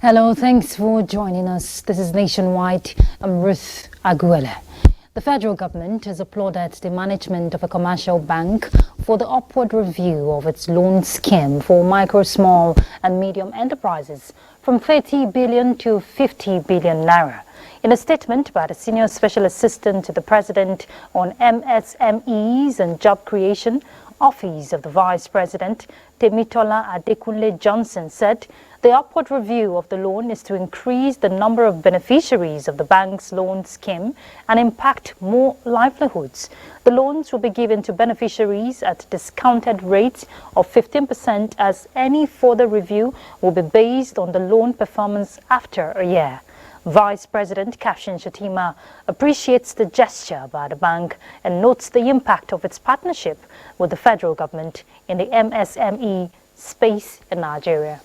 Hello, thanks for joining us. This is Nationwide. I'm Ruth Aguele. The federal government has applauded the management of a commercial bank for the upward review of its loan scheme for micro, small and medium enterprises from 30 billion to 50 billion naira. In a statement by the Senior Special Assistant to the President on MSMEs and Job Creation, Office of the Vice President, Temitola Adekunle Johnson said the upward review of the loan is to increase the number of beneficiaries of the bank's loan scheme and impact more livelihoods. The loans will be given to beneficiaries at discounted rates of 15%, as any further review will be based on the loan performance after a year. Vice President Captain Shatima appreciates the gesture by the bank and notes the impact of its partnership with the federal government in the MSME space in Nigeria.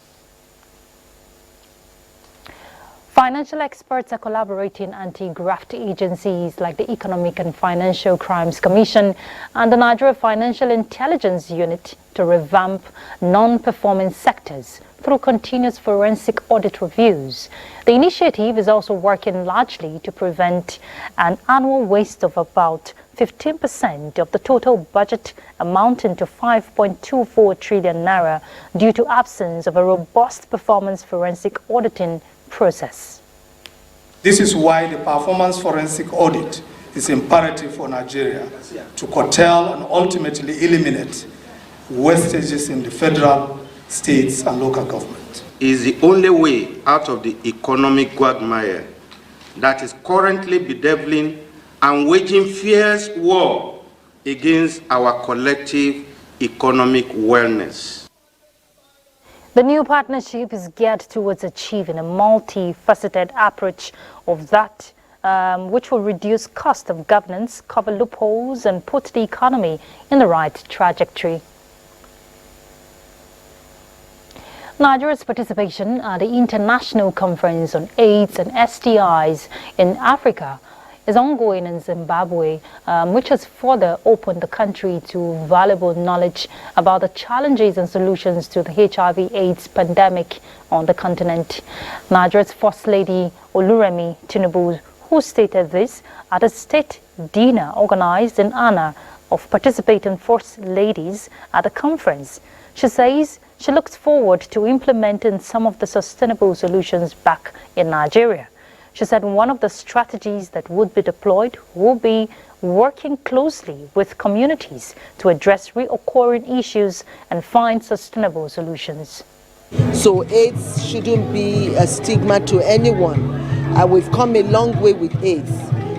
Financial experts are collaborating anti-graft agencies like the Economic and Financial Crimes Commission and the Nigeria Financial Intelligence Unit to revamp non-performing sectors through continuous forensic audit reviews. The initiative is also working largely to prevent an annual waste of about 15% of the total budget amounting to 5.24 trillion naira due to absence of a robust performance forensic auditing process. This is why the performance forensic audit is imperative for Nigeria to curtail and ultimately eliminate wastages in the federal, states and local government. It is the only way out of the economic quagmire that is currently bedeviling and waging fierce war against our collective economic wellness. The new partnership is geared towards achieving a multifaceted approach of that which will reduce cost of governance, cover loopholes and put the economy in the right trajectory. Nigeria's participation at the International Conference on AIDS and STIs in Africa is ongoing in Zimbabwe, which has further opened the country to valuable knowledge about the challenges and solutions to the HIV/AIDS pandemic on the continent. Nigeria's First Lady Oluremi Tinubu, who stated this at a state dinner organized in honor of participating First Ladies at the conference. She says she looks forward to implementing some of the sustainable solutions back in Nigeria. She said one of the strategies that would be deployed will be working closely with communities to address reoccurring issues and find sustainable solutions. So AIDS shouldn't be a stigma to anyone. We've come a long way with AIDS.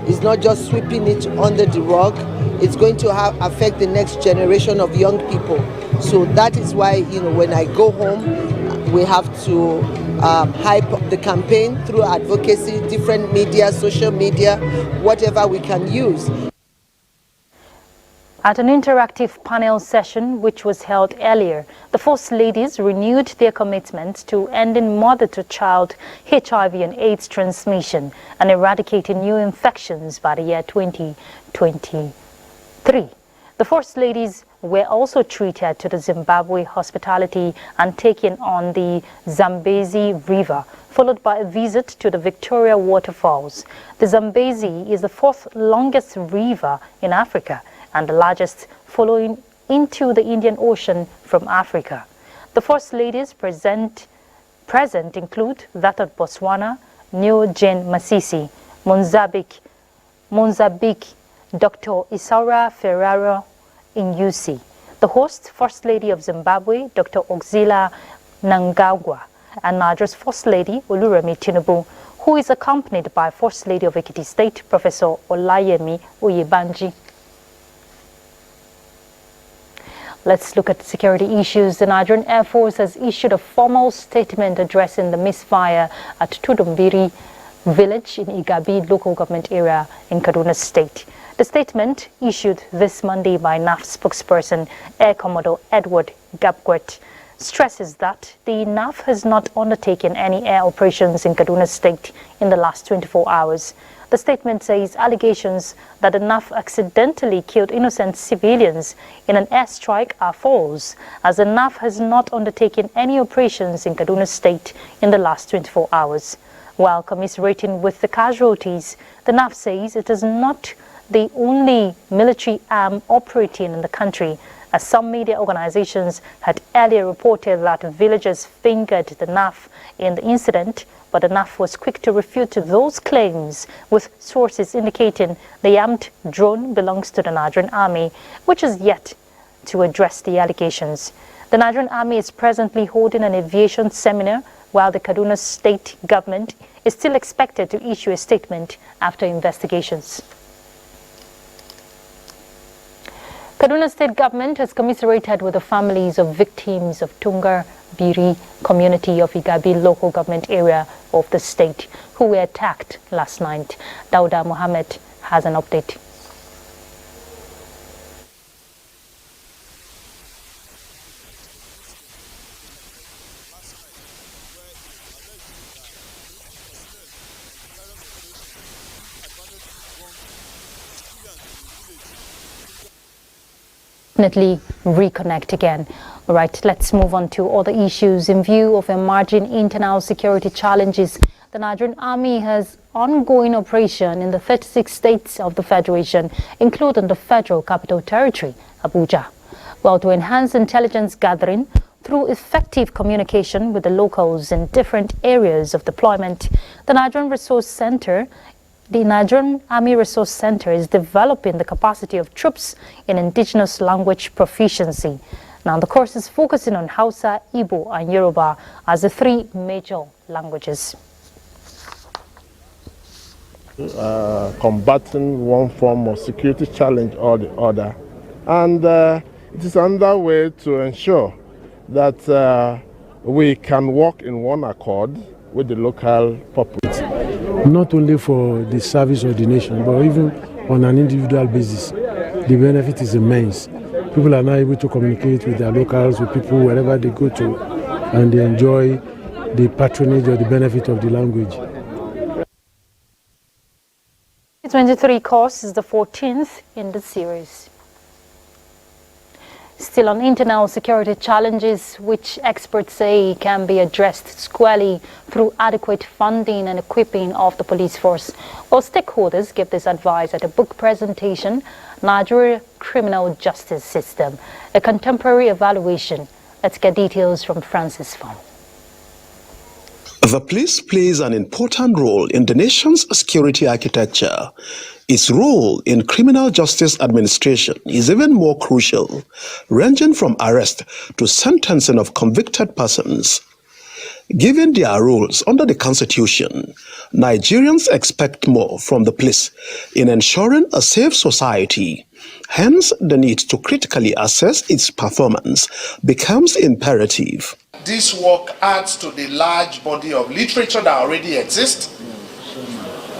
It's not just sweeping it under the rug. It's going to affect the next generation of young people. So that is why, when I go home, we have to hype the campaign through advocacy, different media, social media, whatever we can use. At an interactive panel session which was held earlier, the First Ladies renewed their commitment to ending mother-to-child HIV and AIDS transmission and eradicating new infections by the year 2023. The First Ladies were also treated to the Zimbabwe hospitality and taken on the Zambezi River, followed by a visit to the Victoria Waterfalls. The Zambezi is the fourth longest river in Africa and the largest flowing into the Indian Ocean from Africa. The First Ladies present include that of Botswana, New Jane Masisi, Mozambique, Dr. Isaura Ferraro in UC. The host, First Lady of Zimbabwe, Dr. Auxilla Nangagwa, and Nigeria's First Lady, Oluremi Tinubu, who is accompanied by First Lady of Ekiti State, Professor Olayemi Oyebanji. Let's look at security issues. The Nigerian Air Force has issued a formal statement addressing the misfire at Tudumbiri village in Igabi local government area in Kaduna State. The statement, issued this Monday by NAF spokesperson Air Commodore Edward Gabquet, stresses that the NAF has not undertaken any air operations in Kaduna State in the last 24 hours. The statement says allegations that the NAF accidentally killed innocent civilians in an airstrike are false, as the NAF has not undertaken any operations in Kaduna State in the last 24 hours. While commiserating with the casualties, the NAF says it is not the only military arm operating in the country, as some media organizations had earlier reported that villagers fingered the NAF in the incident, but the NAF was quick to refute those claims, with sources indicating the armed drone belongs to the Nigerian Army, which is yet to address the allegations. The Nigerian Army is presently holding an aviation seminar, while the Kaduna State government is still expected to issue a statement after investigations. Kaduna State government has commiserated with the families of victims of Tungar Biri community of Igabi local government area of the state who were attacked last night. Dauda Mohammed has an update. Definitely reconnect again. All right, let's move on to other issues. In view of emerging internal security challenges, the Nigerian Army has ongoing operation in the 36 states of the Federation, including the Federal Capital Territory, Abuja. Well, to enhance intelligence gathering through effective communication with the locals in different areas of deployment, the Nigerian Army Resource Center is developing the capacity of troops in indigenous language proficiency. Now, the course is focusing on Hausa, Igbo, and Yoruba as the three major languages. Combating one form of security challenge or the other. And it is another way to ensure that we can work in one accord with the local population. Not only for the service of the nation, but even on an individual basis. The benefit is immense. People are now able to communicate with their locals, with people wherever they go to, and they enjoy the patronage or the benefit of the language. The 23 course is the 14th in the series. Still on internal security challenges, which experts say can be addressed squarely through adequate funding and equipping of the police force. Well, stakeholders give this advice at a book presentation, Nigeria Criminal Justice System, a contemporary evaluation. Let's get details from Francis Fong. The police plays an important role in the nation's security architecture. Its role in criminal justice administration is even more crucial, ranging from arrest to sentencing of convicted persons. Given their roles under the Constitution, Nigerians expect more from the police in ensuring a safe society. Hence, the need to critically assess its performance becomes imperative. This work adds to the large body of literature that already exists.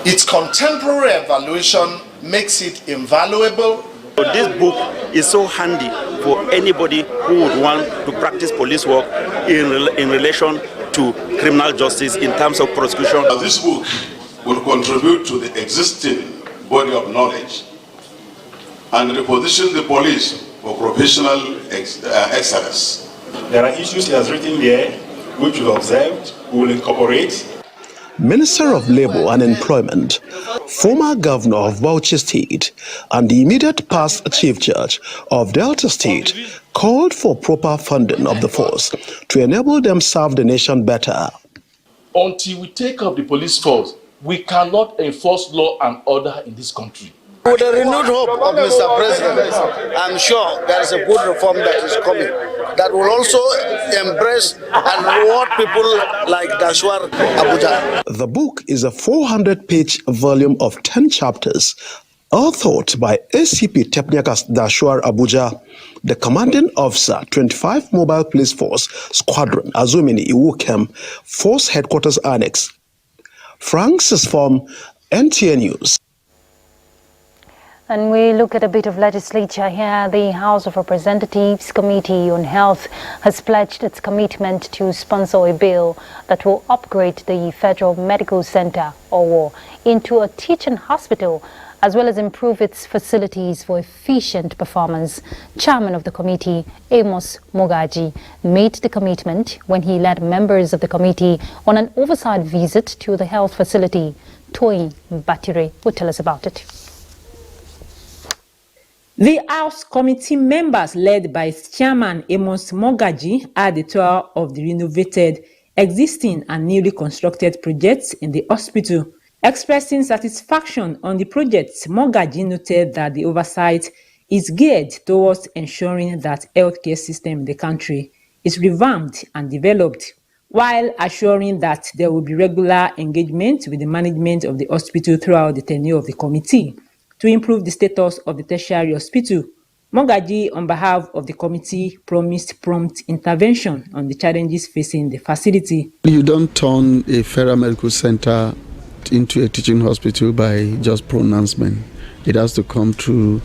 Its contemporary evaluation makes it invaluable. This book is so handy for anybody who would want to practice police work in relation to criminal justice in terms of prosecution. This book will contribute to the existing body of knowledge and reposition the police for professional excellence. There are issues he has written there which we've observed, we will incorporate. Minister of Labour and Employment, former Governor of Bauchi State, and the immediate past Chief Judge of Delta State called for proper funding of the force to enable them serve the nation better. Until we take up the police force, we cannot enforce law and order in this country. With the renewed hope of Mr. President, I'm sure there is a good reform that is coming that will also embrace and reward people like Dashwar Abuja. The book is a 400-page volume of 10 chapters Authored by ACP Tepniakas Dashuar Abuja, the commanding officer, 25 Mobile Police Force Squadron, Azumini Iwukem, Force Headquarters Annex. Francis from NTA News. And we look at a bit of legislature here. The House of Representatives Committee on Health has pledged its commitment to sponsor a bill that will upgrade the Federal Medical Center, OWO, into a teaching hospital, as well as improve its facilities for efficient performance. Chairman of the committee, Amos Mogaji, made the commitment when he led members of the committee on an oversight visit to the health facility. Toyin Batire will tell us about it. The House committee members, led by its chairman Amos Mogaji, had the tour of the renovated, existing and newly constructed projects in the hospital. Expressing satisfaction on the projects, Mogaji noted that the oversight is geared towards ensuring that healthcare system in the country is revamped and developed, while assuring that there will be regular engagement with the management of the hospital throughout the tenure of the committee to improve the status of the tertiary hospital. Mogaji, on behalf of the committee, promised prompt intervention on the challenges facing the facility. You don't turn a federal medical center into a teaching hospital by just pronouncement. It has to come through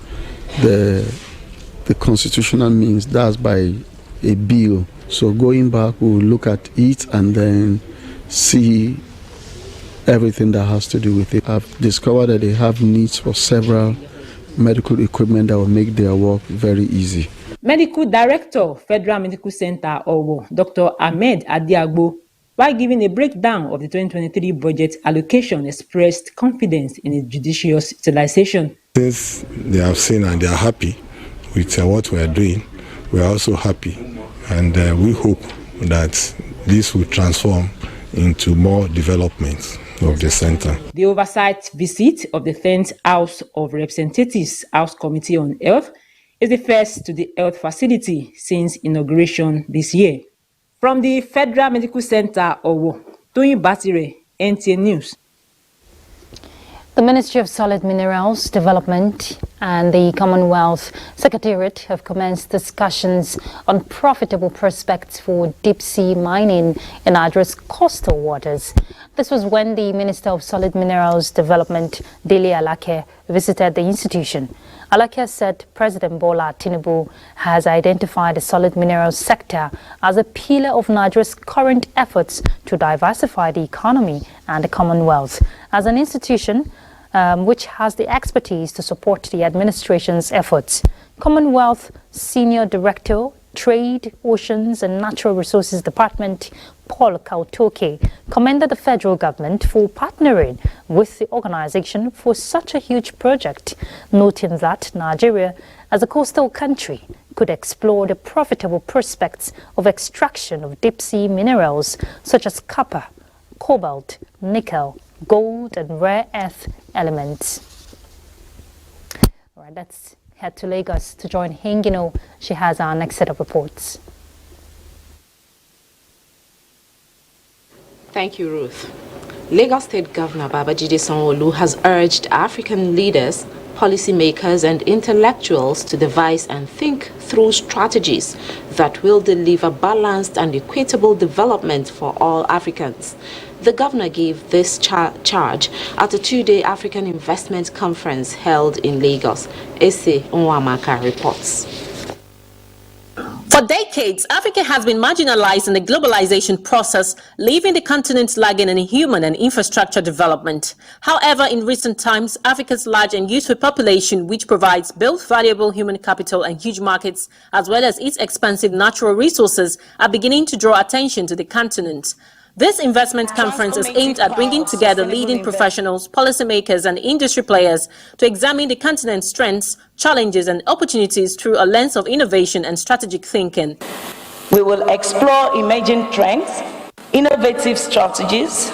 the constitutional means, that's by a bill. So going back, we'll look at it and then see everything that has to do with it. I've discovered that they have needs for several medical equipment that will make their work very easy. Medical Director, Federal Medical Center, OWO, Dr. Ahmed Adiagbo, while giving a breakdown of the 2023 budget allocation, expressed confidence in its judicious utilization. Since they have seen and they are happy with what we are doing, we are also happy. And we hope that this will transform into more development of the center. The oversight visit of the 10th House of Representatives House Committee on Health is the first to the health facility since inauguration this year. From the Federal Medical Center, OWO, Toyin Batire, NTA News. The Ministry of Solid Minerals Development and the Commonwealth Secretariat have commenced discussions on profitable prospects for deep-sea mining in Nigeria's coastal waters. This was when the Minister of Solid Minerals Development, Dele Alake, visited the institution. Alake said President Bola Tinubu has identified the solid minerals sector as a pillar of Nigeria's current efforts to diversify the economy and the Commonwealth. As an institution which has the expertise to support the administration's efforts, Commonwealth Senior Director, Trade, Oceans and Natural Resources Department, Paul Kautoke, commended the federal government for partnering with the organization for such a huge project, noting that Nigeria, as a coastal country, could explore the profitable prospects of extraction of deep-sea minerals such as copper, cobalt, nickel, gold and rare earth elements. All right, let's head to Lagos to join Hingino. She has our next set of reports. Thank you, Ruth. Lagos State Governor Babajide Sanwo-Olu has urged African leaders, policymakers and intellectuals to devise and think through strategies that will deliver balanced and equitable development for all Africans. The governor gave this charge at a two-day African Investment Conference held in Lagos. Ese Nwamaka reports. For decades, Africa has been marginalized in the globalization process, leaving the continent lagging in human and infrastructure development. However, in recent times, Africa's large and youthful population, which provides both valuable human capital and huge markets, as well as its expansive natural resources, are beginning to draw attention to the continent. This investment conference is aimed at bringing together leading professionals, policymakers, and industry players to examine the continent's strengths, challenges, and opportunities through a lens of innovation and strategic thinking. We will explore emerging trends, innovative strategies,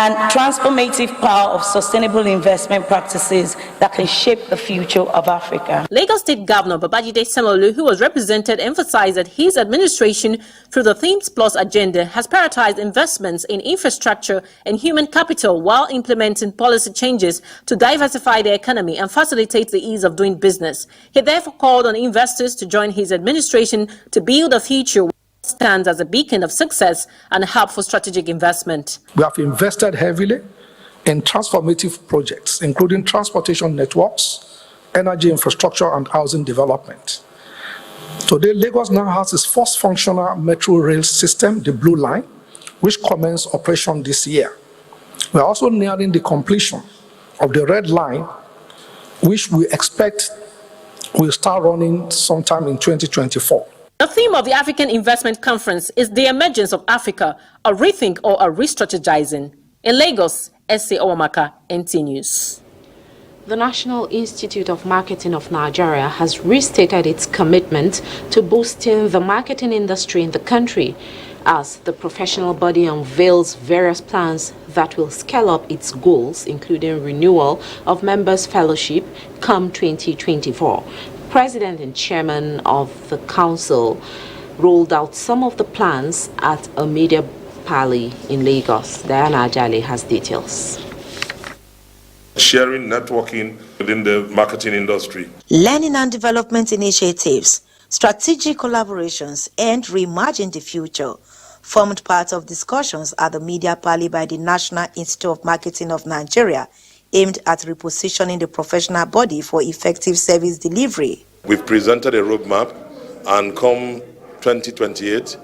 and transformative power of sustainable investment practices that can shape the future of Africa. Lagos State Governor Babajide Sanwo-Olu, who was represented, emphasized that his administration, through the Things Plus agenda, has prioritized investments in infrastructure and human capital while implementing policy changes to diversify the economy and facilitate the ease of doing business. He therefore called on investors to join his administration to build a future stands as a beacon of success and a hub for strategic investment. We have invested heavily in transformative projects, including transportation networks, energy infrastructure, and housing development. Today, Lagos now has its first functional metro rail system, the Blue Line, which commenced operation this year. We are also nearing the completion of the Red Line, which we expect will start running sometime in 2024. The theme of the African Investment Conference is the emergence of Africa, a rethink or a re-strategizing. In Lagos, S.A. Owamaka, NTA News. The National Institute of Marketing of Nigeria has restated its commitment to boosting the marketing industry in the country as the professional body unveils various plans that will scale up its goals, including renewal of members' fellowship come 2024. President and chairman of the council rolled out some of the plans at a media parley in Lagos. Diana Ajale has details. Sharing, networking within the marketing industry. Learning and development initiatives, strategic collaborations, and reimagine the future formed part of discussions at the media parley by the National Institute of Marketing of Nigeria, aimed at repositioning the professional body for effective service delivery. We've presented a roadmap, and come 2028,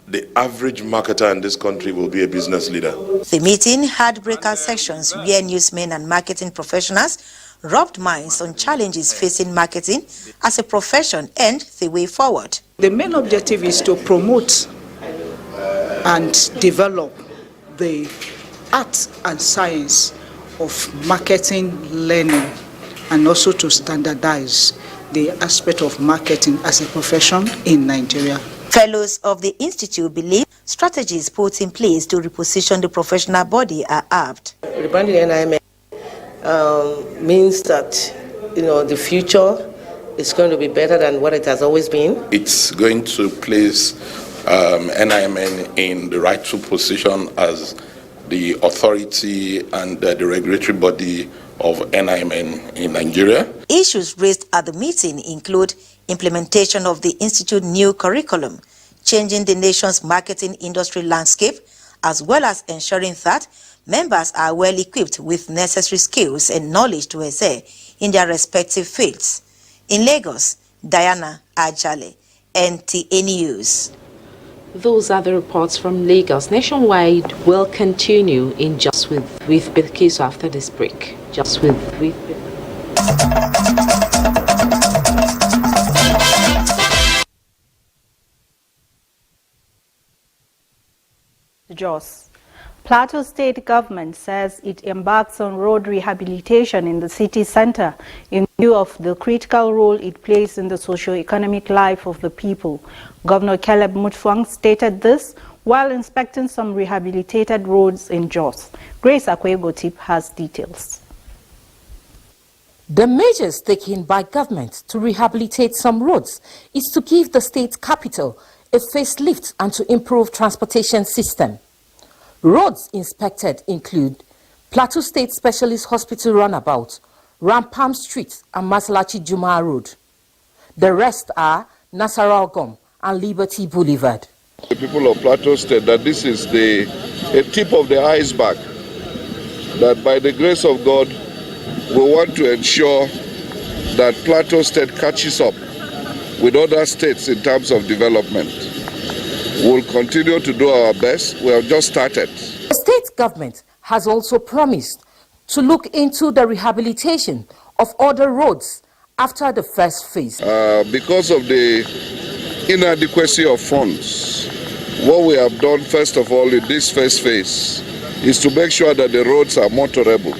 the average marketer in this country will be a business leader. The meeting had breakout sections where newsmen and marketing professionals rubbed minds on challenges facing marketing as a profession and the way forward. The main objective is to promote and develop the art and science of marketing learning, and also to standardize the aspect of marketing as a profession in Nigeria. Fellows of the Institute believe strategies put in place to reposition the professional body are apt. Rebranding NIMN means that the future is going to be better than what it has always been. It's going to place NIMN in the rightful position as the authority and the regulatory body of NIMN in Nigeria. Issues raised at the meeting include implementation of the Institute's new curriculum, changing the nation's marketing industry landscape, as well as ensuring that members are well equipped with necessary skills and knowledge to excel in their respective fields. In Lagos, Diana Ajale, NTA News. Those are the reports from Lagos. Nationwide will continue in Just with Bilkisu after this break. Just with Jos. Plateau State government says it embarks on road rehabilitation in the city center in view of the critical role it plays in the socio-economic life of the people. Governor Caleb Mutfwang stated this while inspecting some rehabilitated roads in Jos. Grace Akwego-Tip has details. The measures taken by government to rehabilitate some roads is to give the state capital a facelift and to improve transportation system. Roads inspected include Plateau State Specialist Hospital Runabout, Rampam Street and Masalachi Juma Road. The rest are Nasarawa Gum and Liberty Boulevard. The people of Plateau State that this is a tip of the iceberg, that by the grace of God we want to ensure that Plateau State catches up with other states in terms of development. We'll continue to do our best. We have just started. The state government has also promised to look into the rehabilitation of other roads after the first phase. Because of the inadequacy of funds, what we have done first of all in this first phase is to make sure that the roads are motorable.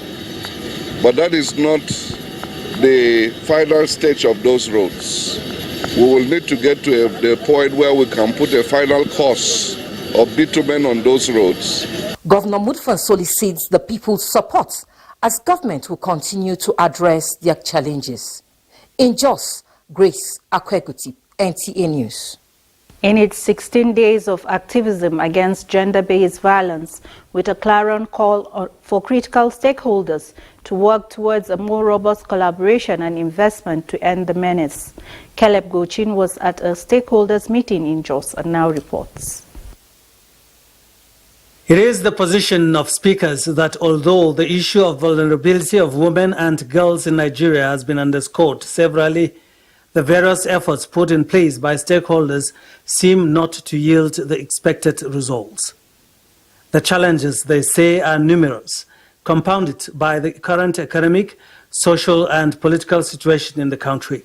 But that is not the final stage of those roads. We will need to get to the point where we can put a final course of bitumen on those roads. Governor Mutfan solicits the people's support as government will continue to address their challenges. In Jos, Grace Akweguti, NTA News. In its 16 days of activism against gender-based violence, with a clarion call for critical stakeholders to work towards a more robust collaboration and investment to end the menace, Caleb Gochin was at a stakeholders meeting in Jos and now reports. It is the position of speakers that although the issue of vulnerability of women and girls in Nigeria has been underscored severally, the various efforts put in place by stakeholders seem not to yield the expected results. The challenges, they say, are numerous, compounded by the current economic, social, and political situation in the country.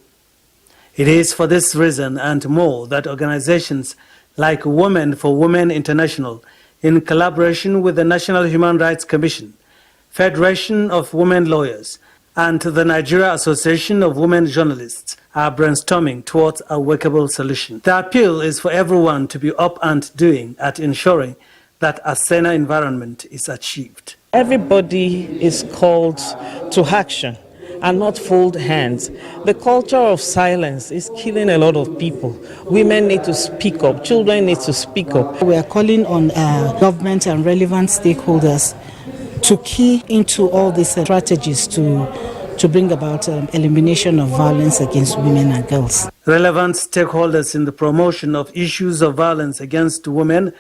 It is for this reason and more that organizations like Women for Women International, in collaboration with the National Human Rights Commission, Federation of Women Lawyers, and the Nigeria Association of Women Journalists are brainstorming towards a workable solution. The appeal is for everyone to be up and doing at ensuring that a saner environment is achieved. Everybody is called to action and not fold hands. The culture of silence is killing a lot of people. Women need to speak up. Children need to speak up. We are calling on government and relevant stakeholders to key into all these strategies to bring about elimination of violence against women and girls. Relevant stakeholders in the promotion of issues of violence against women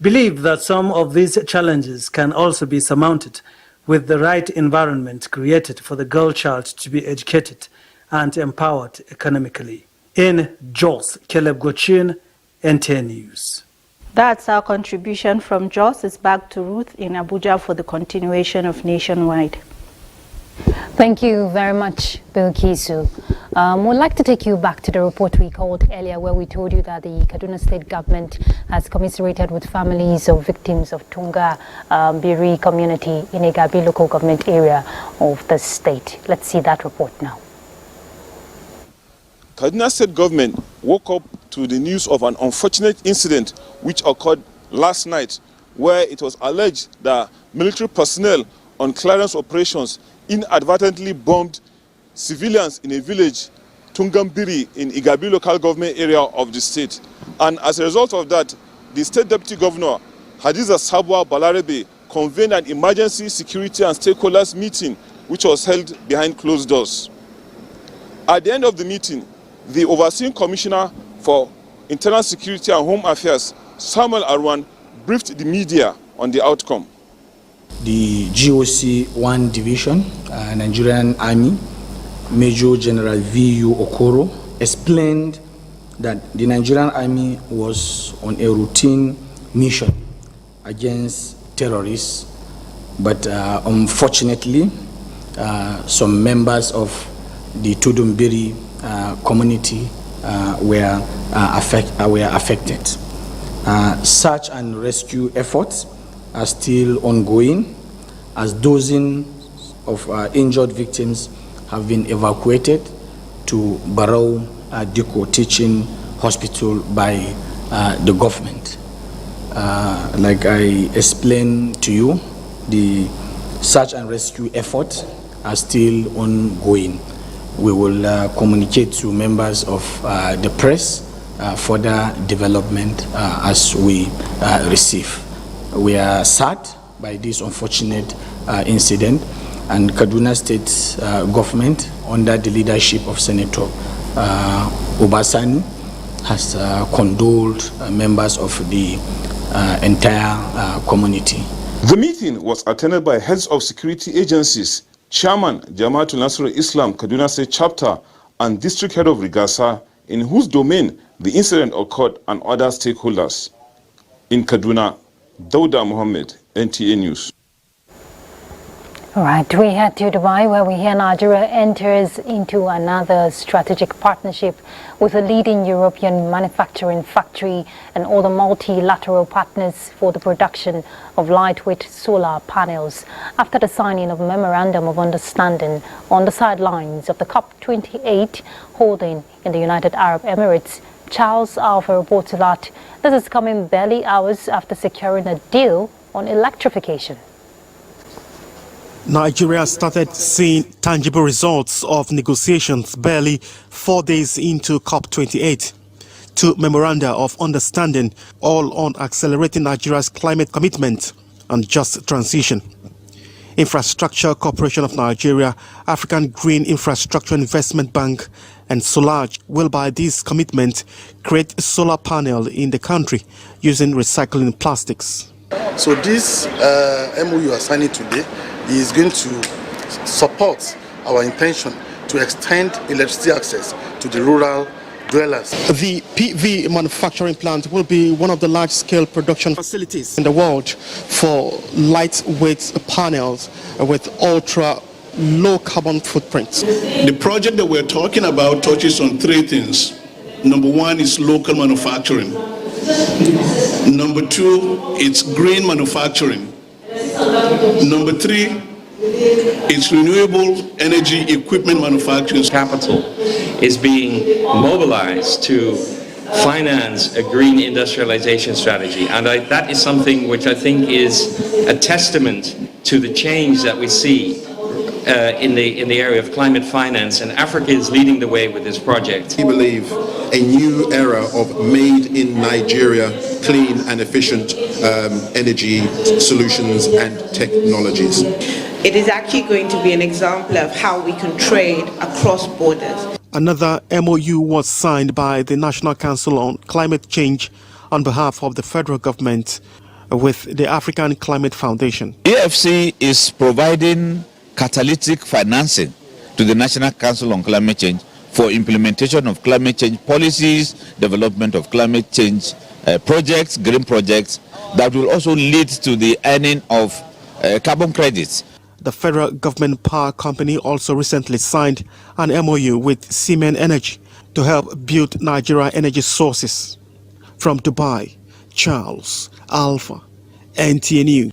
believe that some of these challenges can also be surmounted with the right environment created for the girl child to be educated and empowered economically. In Jos, Caleb Gochin, NTA News. That's our contribution from Jos. It's back to Ruth in Abuja for the continuation of Nationwide. Thank you very much, Bill Kisu. We'd like to take you back to the report we called earlier, where we told you that the Kaduna State government has commiserated with families of victims of Tunga Biri community in Igabi local government area of the state. Let's see that report now. Kaduna State government woke up to the news of an unfortunate incident which occurred last night, where it was alleged that military personnel on clearance operations inadvertently bombed civilians in a village, Tungambiri, in Igabi local government area of the state. And as a result of that, the state deputy governor, Hadiza Sabwa Balarebe, convened an emergency security and stakeholders meeting, which was held behind closed doors. At the end of the meeting, the overseeing commissioner for internal security and home affairs, Samuel Arwan, briefed the media on the outcome. The GOC 1 Division, Nigerian Army, Major General V.U. Okoro, explained that the Nigerian Army was on a routine mission against terrorists, but unfortunately, some members of the Tudumbiri community were affected. Search and rescue efforts are still ongoing, as dozens of injured victims have been evacuated to Barrow Diko Teaching Hospital by the government. Like I explained to you, the search and rescue efforts are still ongoing. We will communicate to members of the press further development as we receive. We are sad by this unfortunate incident, and Kaduna State government, under the leadership of Senator Obasani, has condoled members of the entire community. The meeting was attended by heads of security agencies, Chairman Jamaatul Nasrul Islam Kaduna State Chapter, and District Head of Rigasa, in whose domain the incident occurred, and other stakeholders. In Kaduna, Dauda Mohammed, NTA News. All right, we head to Dubai, where we hear Nigeria enters into another strategic partnership with a leading European manufacturing factory and other multilateral partners for the production of lightweight solar panels after the signing of a memorandum of understanding on the sidelines of the COP28 holding in the United Arab Emirates. Charles Alpha reports that this is coming barely hours after securing a deal on electrification. Nigeria started seeing tangible results of negotiations barely 4 days into COP28. Two memoranda of understanding, all on accelerating Nigeria's climate commitment and just transition. Infrastructure Corporation of Nigeria, African Green Infrastructure Investment Bank and Solarge will by this commitment create a solar panel in the country using recycling plastics. So this MOU you are signing today is going to support our intention to extend electricity access to the rural dwellers. The PV manufacturing plant will be one of the large-scale production facilities in the world for lightweight panels with ultra-low carbon footprints. The project that we're talking about touches on three things. Number one is local manufacturing. Number two, it's green manufacturing. Number three, it's renewable energy equipment manufacturing. Capital is being mobilized to finance a green industrialization strategy, and that is something which I think is a testament to the change that we see in the area of climate finance, and Africa is leading the way with this project. We believe a new era of made in Nigeria, clean and efficient energy solutions and technologies. It is actually going to be an example of how we can trade across borders. Another MOU was signed by the National Council on Climate Change on behalf of the federal government with the African Climate Foundation. AFC is providing catalytic financing to the National Council on Climate Change for implementation of climate change policies, development of climate change projects, green projects that will also lead to the earning of carbon credits. The federal government power company also recently signed an MOU with Siemens Energy to help build Nigeria energy sources. From Dubai, Charles Alpha, NTA News.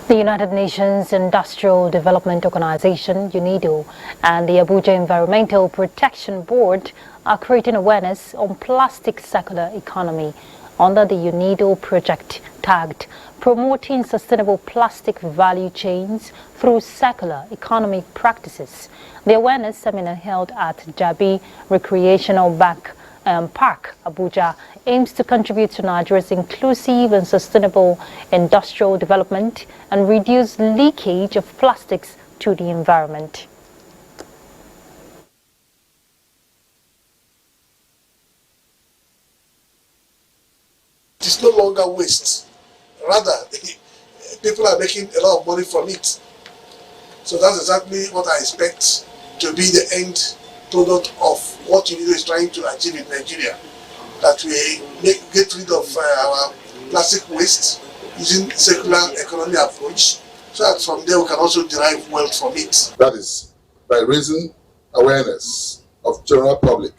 The United Nations Industrial Development Organization, UNIDO, and the Abuja Environmental Protection Board are creating awareness on plastic circular economy under the UNIDO project tagged Promoting Sustainable Plastic Value Chains Through Circular Economy Practices. The awareness seminar held at Jabi Recreational Park, Abuja, aims to contribute to Nigeria's inclusive and sustainable industrial development and reduce leakage of plastics to the environment. It is no longer waste. Rather, people are making a lot of money from it. So that's exactly what I expect to be the end product of what UNIDO is trying to achieve in Nigeria. That we get rid of our plastic waste using circular economy approach, so that from there we can also derive wealth from it. That is by raising awareness of general public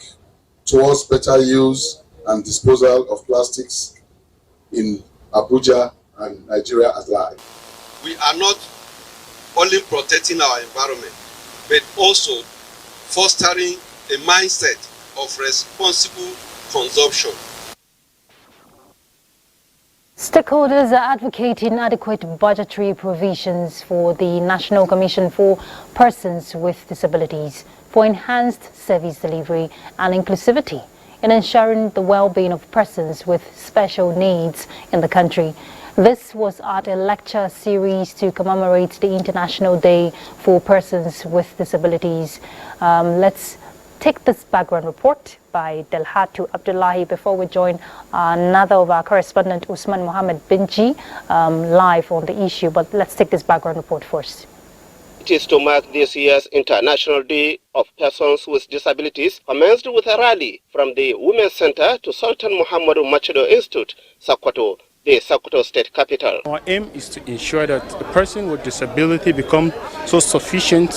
towards better use and disposal of plastics in Abuja and Nigeria at large. We are not only protecting our environment, but also fostering a mindset of responsible consumption. Stakeholders are advocating adequate budgetary provisions for the National Commission for Persons with Disabilities for enhanced service delivery and inclusivity in ensuring the well-being of persons with special needs in the country. This was at a lecture series to commemorate the International Day for Persons with Disabilities. Let's take this background report by Delhatu Abdullahi before we join another of our correspondent, Usman Mohammed Binji, live on the issue. But let's take this background report first. It is to mark this year's International Day of Persons with Disabilities, commenced with a rally from the Women's Center to Sultan Muhammadu Machido Institute, Sokoto, the Sokoto state capital. Our aim is to ensure that a person with disability becomes so sufficient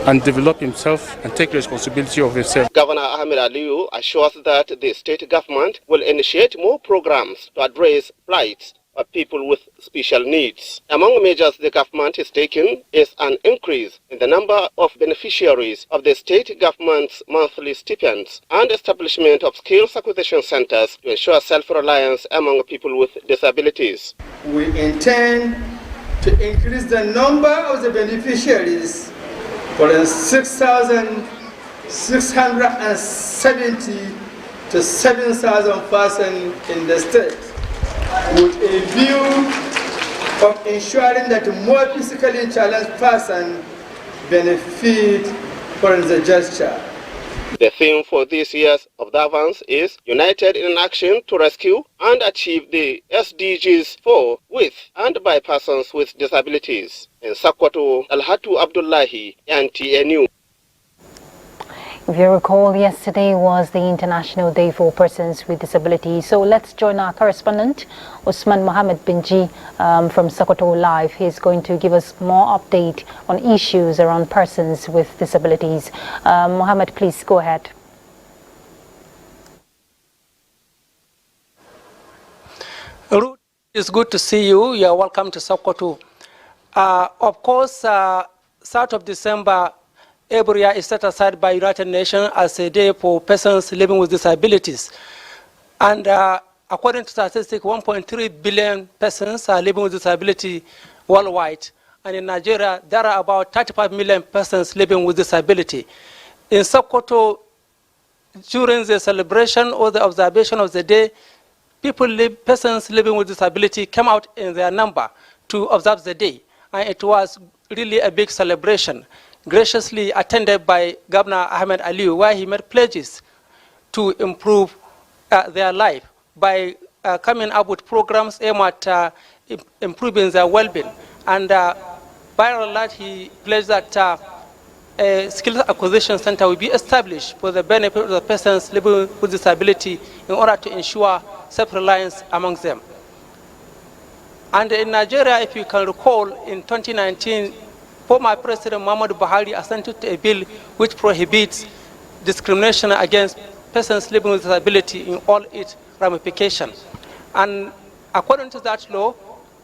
and develop himself and take responsibility of himself. Governor Ahmed Aliyu assures that the state government will initiate more programs to address plights of people with special needs. Among measures the government is taking is an increase in the number of beneficiaries of the state government's monthly stipends and establishment of skills acquisition centers to ensure self-reliance among people with disabilities. We intend to increase the number of the beneficiaries from 6,670 to 7,000 persons in the state, with a view of ensuring that more physically challenged persons benefit from the gesture. The theme for this year's observance is United in Action to Rescue and Achieve the SDGs for, with, and by persons with disabilities. In Sokoto, Alhatu Abdullahi, NTA News. If you recall, yesterday was the International Day for Persons with Disabilities. So let's join our correspondent, Usman Mohammed Binji from Sokoto Live. He's going to give us more update on issues around persons with disabilities. Mohammed, please go ahead. Ruth, it's good to see you. You are welcome to Sokoto. Of course, 3rd of December, every year is set aside by United Nations as a day for persons living with disabilities. And according to statistics, 1.3 billion persons are living with disability worldwide. And in Nigeria, there are about 35 million persons living with disability. In Sokoto, during the celebration or the observation of the day, persons living with disability came out in their number to observe the day. And it was really a big celebration, graciously attended by Governor Ahmed Aliyu, where he made pledges to improve their life by coming up with programs aimed at improving their well-being. And by all that, he pledged that a skills acquisition center will be established for the benefit of the persons living with disability in order to ensure self-reliance among them. And in Nigeria, if you can recall, in 2019, former President Muhammadu Buhari assented to a bill which prohibits discrimination against persons living with disability in all its ramifications. And according to that law,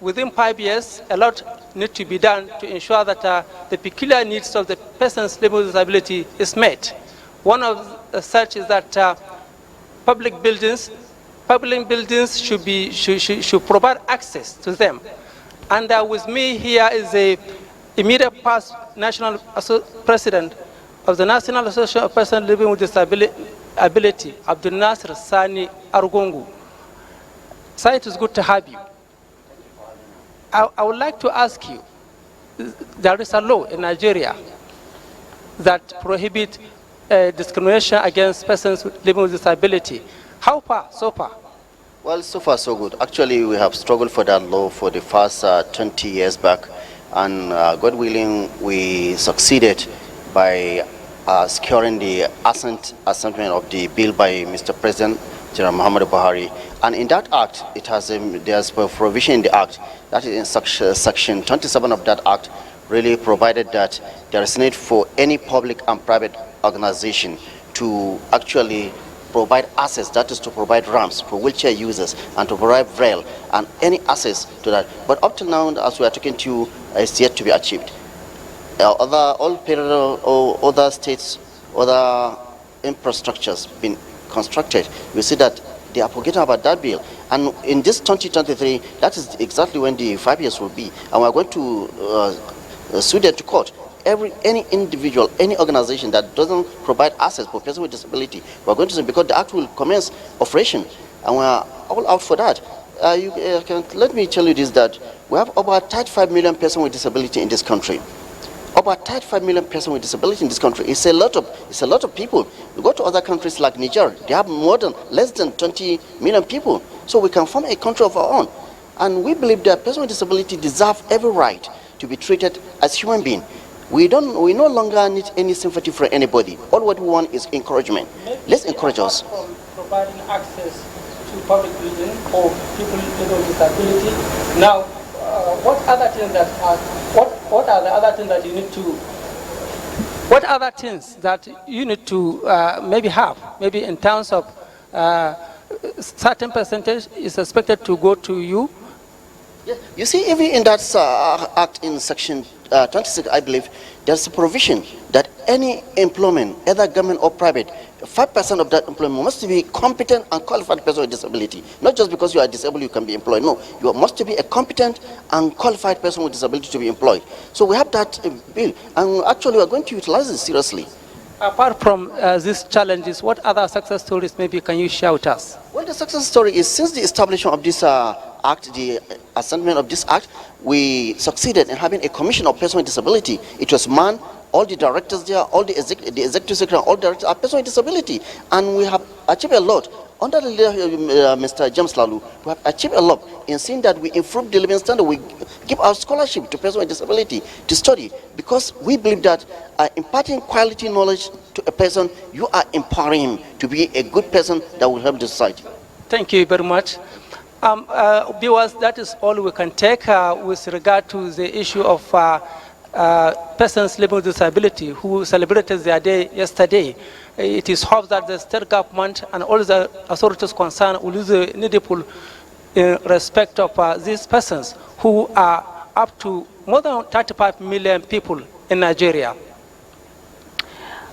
within 5 years, a lot needs to be done to ensure that the peculiar needs of the persons living with disability is met. One of such is that public buildings should provide access to them. And with me here is the immediate past national president of the National Association of Persons Living with Disability, Abdul Nasir Sani Argungu. Sir, it is good to have you. I would like to ask you, there is a law in Nigeria that prohibits discrimination against persons living with disability. How far, so far? Well, so far so good. Actually, we have struggled for that law for the past 20 years back, and God willing, we succeeded by securing the assentment of the bill by Mr. President General Muhammadu Buhari. And in that act, there's a provision in the act, that is in section 27 of that act, really provided that there is need for any public and private organization to actually provide access, that is to provide ramps for wheelchair users and to provide rail and any access to that. But up till now, as we are talking to you, it's yet to be achieved. Other states, other infrastructures been constructed. We see that they are forgetting about that bill. And in this 2023, that is exactly when the 5 years will be. And we're going to sue them to court. Any individual, any organization that doesn't provide access for persons with disability, we're going to say, because the act will commence operation, and we're all out for that. Let me tell you this, that we have about 35 million persons with disability in this country. About 35 million persons with disability in this country. It's a lot of people. You go to other countries like Niger, they have less than 20 million people. So we can form a country of our own. And we believe that persons with disability deserve every right to be treated as human beings. We no longer need any sympathy from anybody. All what we want is encouragement. Let's encourage us. Providing access to public buildings for people living with disability. Now, what are the other things that you need to maybe have? Maybe in terms of certain percentage is expected to go to you, You see, even in that act in section 26, I believe, there's a provision that any employment, either government or private, 5% of that employment must be competent and qualified person with disability. Not just because you are disabled you can be employed. No, you must be a competent and qualified person with disability to be employed. So we have that bill, and actually we are going to utilize it seriously. Apart from these challenges, what other success stories maybe can you share with us? Well, the success story is since the establishment of this act, the assessment of this act, we succeeded in having a commission of persons with disability. It was manned. All the directors there, all the executive secretary, all directors are persons with disability, and we have achieved a lot. Under the leadership of Mr. James Lalu, we have achieved a lot in seeing that we improve the living standard. We give our scholarship to persons with disability to study, because we believe that imparting quality knowledge to a person, you are empowering him to be a good person that will help the society. Thank you very much. Viewers, that is all we can take with regard to the issue of persons living with disability who celebrated their day yesterday. It is hoped that the state government and all the authorities concerned will use the needful in respect of these persons who are up to more than 35 million people in Nigeria.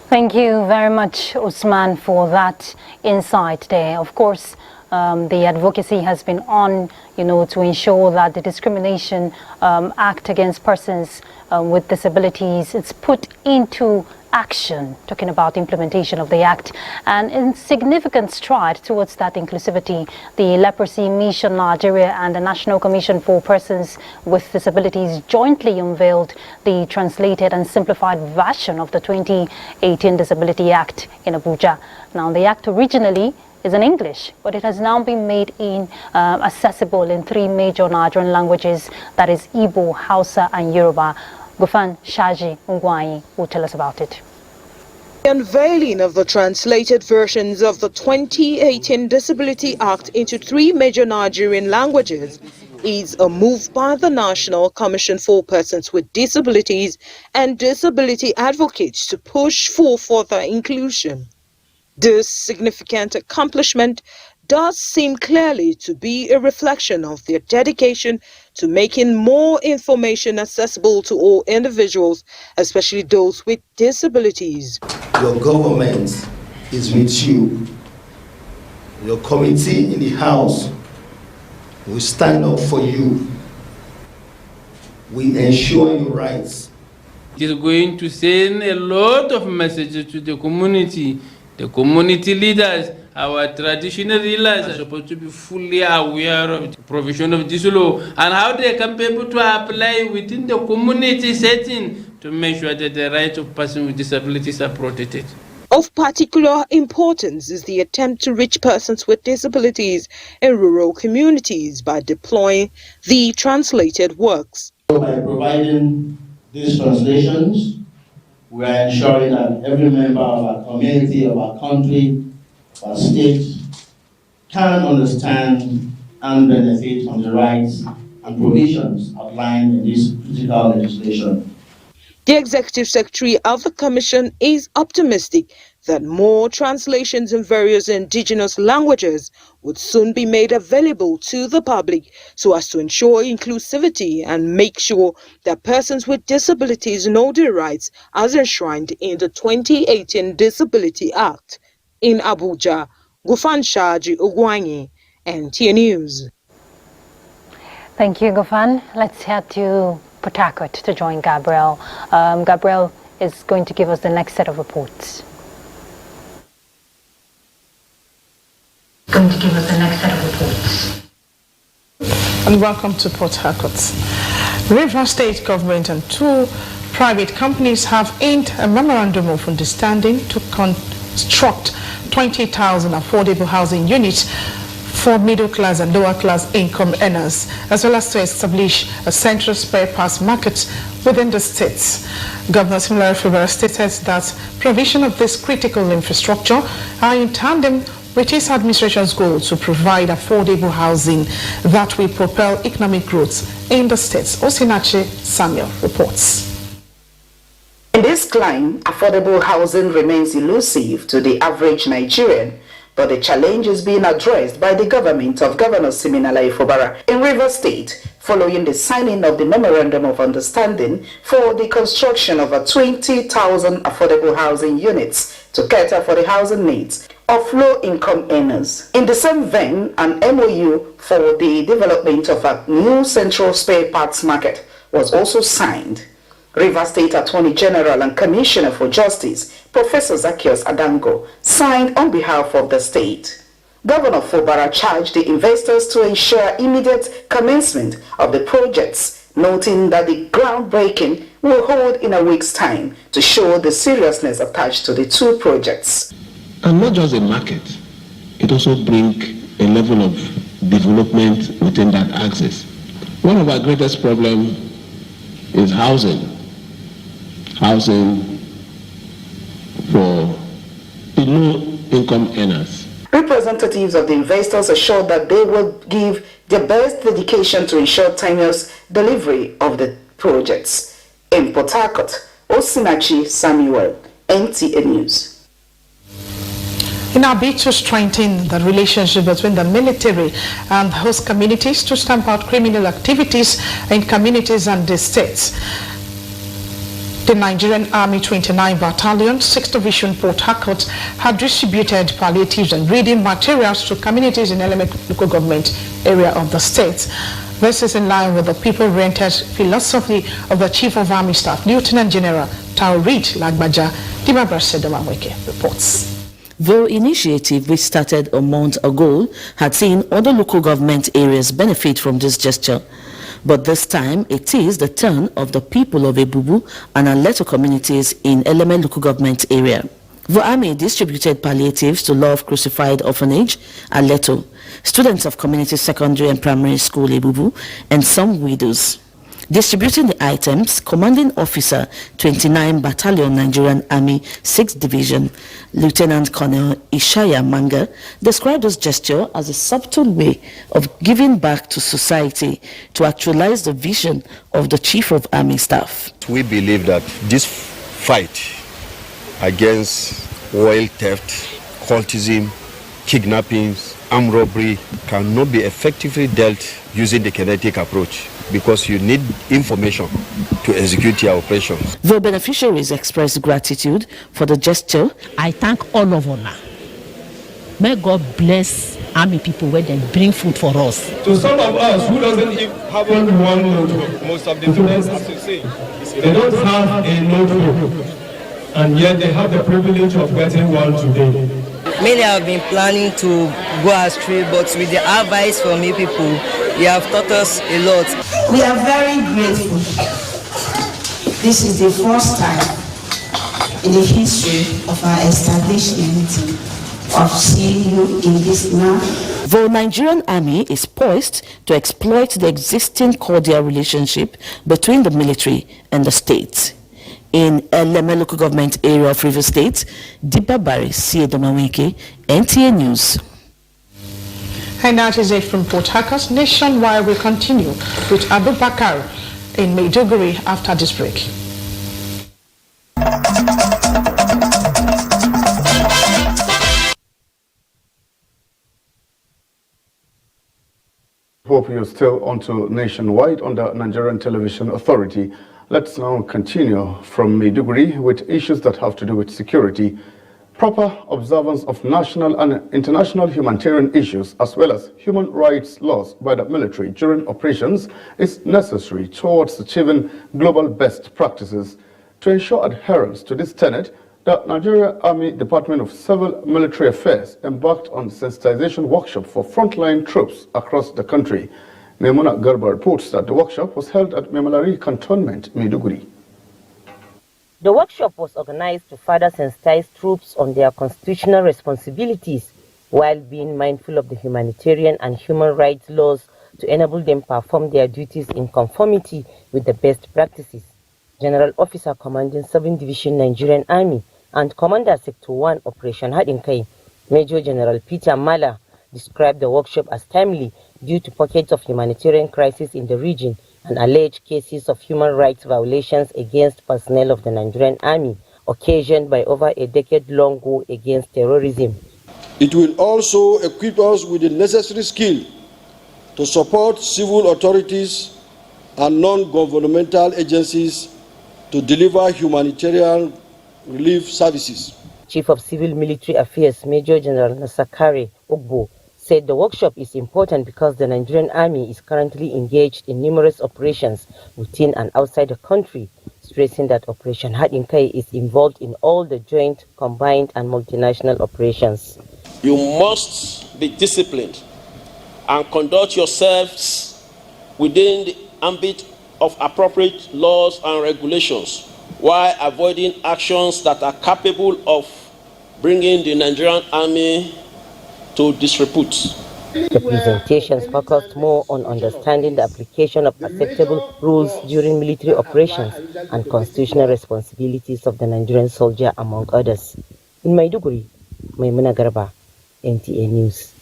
Thank you very much, Usman, for that insight there. Of course, the advocacy has been on, to ensure that the Discrimination Act against persons with disabilities is put into action, talking about implementation of the act. And in significant stride towards that inclusivity, the Leprosy Mission Nigeria and the National Commission for Persons with Disabilities jointly unveiled the translated and simplified version of the 2018 Disability Act in Abuja. Now, the act originally is in English, but it has now been made accessible in 3 major Nigerian languages, that is Igbo, Hausa and Yoruba. Gufan Shaji Ungwai will tell us about it. The unveiling of the translated versions of the 2018 Disability Act into 3 major Nigerian languages is a move by the National Commission for Persons with Disabilities and disability advocates to push for further inclusion. This significant accomplishment does seem clearly to be a reflection of their dedication to making more information accessible to all individuals, especially those with disabilities. Your government is with you. Your committee in the House will stand up for you. We ensure your rights. It is going to send a lot of messages to the community leaders. Our traditional rulers are supposed to be fully aware of the provision of this law and how they can be able to apply within the community setting to make sure that the rights of persons with disabilities are protected. Of particular importance is the attempt to reach persons with disabilities in rural communities by deploying the translated works. By providing these translations, we are ensuring that every member of our community, of our country, of our state, can understand and benefit from the rights and provisions outlined in this critical legislation. The Executive Secretary of the Commission is optimistic that more translations in various indigenous languages would soon be made available to the public so as to ensure inclusivity and make sure that persons with disabilities know their rights as enshrined in the 2018 Disability Act. In Abuja, Gufan Shaji Ogwanyi, NTA News. Thank you, Gufan. Let's head to Port Harcourt to join Gabriel. Gabriel is going to give us the next set of reports. And welcome to Port Harcourt. Rivers State Government and 2 private companies have inked a memorandum of understanding to construct 20,000 affordable housing units for middle-class and lower-class income earners, as well as to establish a central spare parts market within the states. Governor Similar stated that provision of this critical infrastructure are in tandem with his administration's goal to provide affordable housing that will propel economic growth in the states. Osinachi Samuel reports. In this climb, affordable housing remains elusive to the average Nigerian, but the challenge is being addressed by the government of Governor Siminalayi Fubara in Rivers State following the signing of the Memorandum of Understanding for the construction of 20,000 affordable housing units to cater for the housing needs of low-income earners. In the same vein, an MOU for the development of a new central spare parts market was also signed. Rivers State Attorney General and Commissioner for Justice, Professor Zacchaeus Adango, signed on behalf of the state. Governor Fubara charged the investors to ensure immediate commencement of the projects, noting that the groundbreaking will hold in a week's time to show the seriousness attached to the two projects. And not just a market, it also brings a level of development within that axis. One of our greatest problems is housing. Housing for the low-income earners. Representatives of the investors assured that they will give their best dedication to ensure timeless delivery of the projects. In Port Harcourt, Osinachi Samuel, NTA News. In our bid to strengthen the relationship between the military and host communities to stamp out criminal activities in communities and the states, the Nigerian Army 29 Battalion, 6th Division Port Harcourt had distributed palliatives and reading materials to communities in Element local government area of the state. This is in line with the people-oriented philosophy of the Chief of Army Staff, Lieutenant General Taoreed Lagbaja. Dimabra Sedomaweke reports. The initiative, which started a month ago, had seen other local government areas benefit from this gesture. But this time, it is the turn of the people of Ebubu and Aleto communities in Element local government area. The army distributed palliatives to Love Crucified Orphanage, Aleto, students of Community Secondary and Primary School Ebubu, and some widows. Distributing the items, Commanding Officer 29 Battalion Nigerian Army 6th Division, Lieutenant Colonel Ishaya Manga, described this gesture as a subtle way of giving back to society to actualize the vision of the Chief of Army Staff. We believe that this fight against oil theft, cultism, kidnappings, armed robbery cannot be effectively dealt using the kinetic approach, because you need information to execute your operations. The beneficiaries expressed gratitude for the gesture. I thank all of us. May God bless army people when they bring food for us. To some of us who doesn't even have one notebook, most of the students, as you say, they don't have a notebook, and yet they have the privilege of getting one today. Many have been planning to go astray, but with the advice from you people, you have taught us a lot. We are very grateful. This is the first time in the history of our establishment of seeing you in this manner. The Nigerian Army is poised to exploit the existing cordial relationship between the military and the state. In Eleme local government area of Rivers State, Dibabari Siedomaweke, NTA News. And that is it from Port Harcourt. Nationwide will continue with Abubakar in Maiduguri after this break. Hope you're still onto Nationwide on the Nigerian Television Authority. Let's now continue from Maiduguri with issues that have to do with security, proper observance of national and international humanitarian issues, as well as human rights laws by the military during operations is necessary towards achieving global best practices. To ensure adherence to this tenet, the Nigerian Army Department of Civil Military Affairs embarked on sensitization workshop for frontline troops across the country. Memuna Garba reports that the workshop was held at Memalari Cantonment, Maiduguri. The workshop was organized to further sensitize troops on their constitutional responsibilities while being mindful of the humanitarian and human rights laws to enable them perform their duties in conformity with the best practices. General Officer Commanding 7th Division Nigerian Army and Commander Sector 1 Operation Hadinkai, Major General Peter Mala, described the workshop as timely due to pockets of humanitarian crisis in the region and alleged cases of human rights violations against personnel of the Nigerian Army, occasioned by over a decade-long war against terrorism. It will also equip us with the necessary skill to support civil authorities and non-governmental agencies to deliver humanitarian relief services. Chief of Civil Military Affairs Major General Nasakare Ogbo said the workshop is important because the Nigerian Army is currently engaged in numerous operations within and outside the country, stressing that Operation Haɗin Kai is involved in all the joint, combined and multinational operations. You must be disciplined and conduct yourselves within the ambit of appropriate laws and regulations while avoiding actions that are capable of bringing the Nigerian Army to disrepute. The presentations focused more on understanding the application of acceptable rules during military operations and constitutional responsibilities of the Nigerian soldier, among others. In Maiduguri, Maimuna Garba, NTA News.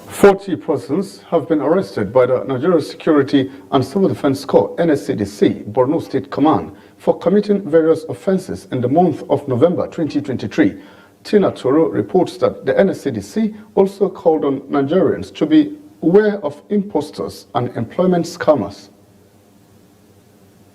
40 persons have been arrested by the Nigerian Security and Civil Defense Corps, NSCDC, Borno State Command, for committing various offenses in the month of November 2023. Tina Toro reports that the NSCDC also called on Nigerians to be aware of imposters and employment scammers.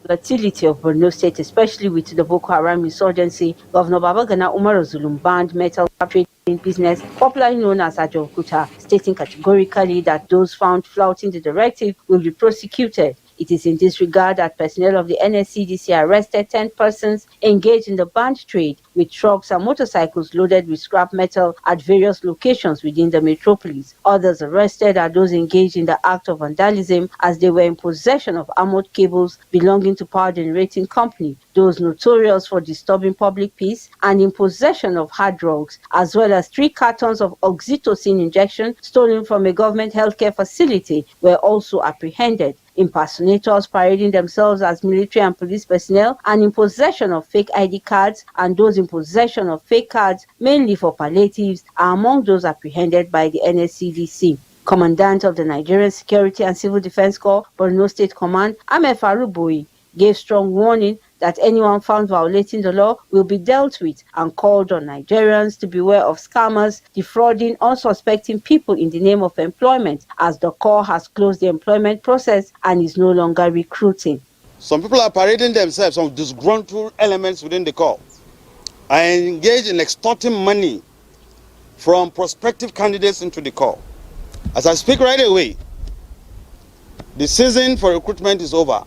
Volatility of Borno State, especially with the Boko Haram insurgency, Governor Babagana Umar Zulum banned metal trading business, popularly known as Ajokuta, stating categorically that those found flouting the directive will be prosecuted. It is in this regard that personnel of the NSCDC arrested 10 persons engaged in the banned trade with trucks and motorcycles loaded with scrap metal at various locations within the metropolis. Others arrested are those engaged in the act of vandalism, as they were in possession of armored cables belonging to power generating company, those notorious for disturbing public peace, and in possession of hard drugs, as well as 3 cartons of oxytocin injection stolen from a government healthcare facility were also apprehended. Impersonators parading themselves as military and police personnel and in possession of fake ID cards and those in possession of fake cards, mainly for palliatives, are among those apprehended by the NSCDC. Commandant of the Nigerian Security and Civil Defense Corps, Borno State Command, Ahmed Faruboyi, gave strong warning that anyone found violating the law will be dealt with and called on Nigerians to beware of scammers defrauding unsuspecting people in the name of employment, as the Corps has closed the employment process and is no longer recruiting. Some people are parading themselves, some disgruntled elements within the Corps are engaged in extorting money from prospective candidates into the Corps. As I speak right away, the season for recruitment is over.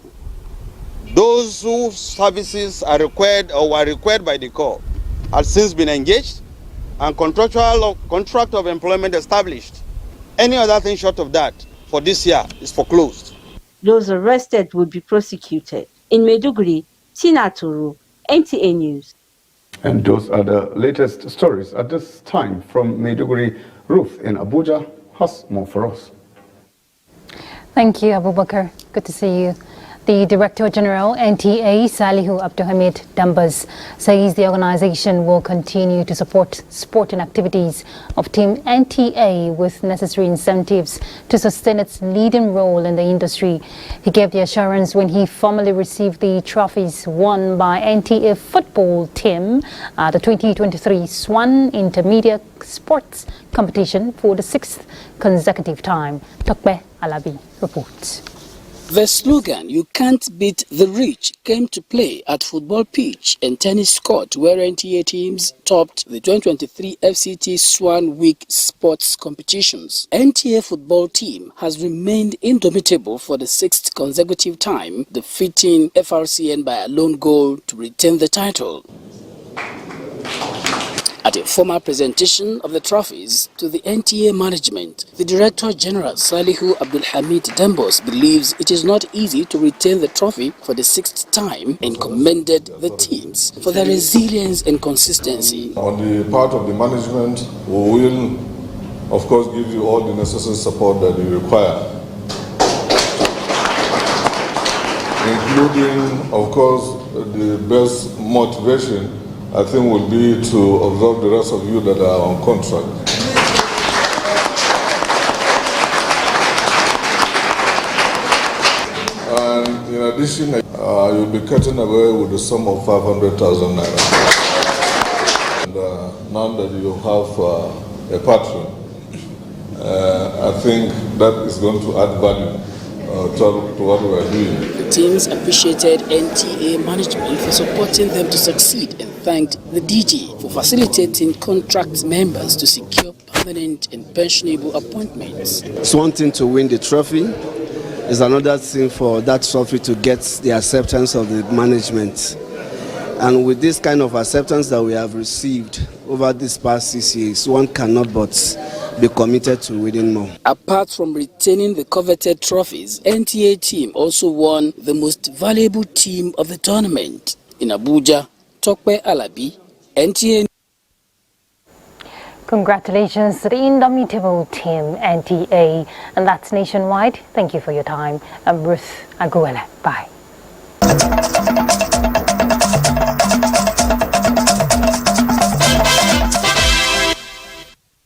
Those whose services are required or were required by the Corps have since been engaged and contract of employment established. Any other thing short of that for this year is foreclosed. Those arrested would be prosecuted. In Maiduguri, Tina Toro, NTA News. And those are the latest stories at this time from Maiduguri. Ruth in Abuja has more for us. Thank you, Abubakar. Good to see you. The Director General, NTA, Salihu Abdulhamid Dambas, says the organization will continue to support sporting activities of Team NTA with necessary incentives to sustain its leading role in the industry. He gave the assurance when he formally received the trophies won by NTA football team at the 2023 Swan Intermediate Sports Competition for the 6th consecutive time. Tokbe Alabi reports. The slogan, "You can't beat the rich," came to play at football pitch and tennis court, where NTA teams topped the 2023 FCT Swan Week sports competitions. NTA football team has remained indomitable for the 6th consecutive time, defeating FRCN by a lone goal to retain the title. At a formal presentation of the trophies to the NTA management, the Director General Salihu Abdulhamid Dambos believes it is not easy to retain the trophy for the 6th time and commended the teams for their resilience and consistency. On the part of the management, we will, of course, give you all the necessary support that you require, including, of course, the best motivation I think will be to observe the rest of you that are on contract. And in addition, you'll be cutting away with the sum of 500,000 naira. And now that you have a patron. I think that is going to add value to what we are doing. The teams appreciated NTA management for supporting them to succeed and thanked the DG for facilitating contract members to secure permanent and pensionable appointments. It's one thing to win the trophy, it's another thing for that trophy to get the acceptance of the management. And with this kind of acceptance that we have received over these past 6 years, one cannot but be committed to winning more. Apart from retaining the coveted trophies, NTA team also won the most valuable team of the tournament. In Abuja, Tokwe Alabi, NTA. Congratulations to the indomitable team, NTA. And that's nationwide. Thank you for your time. I'm Ruth Aguele. Bye.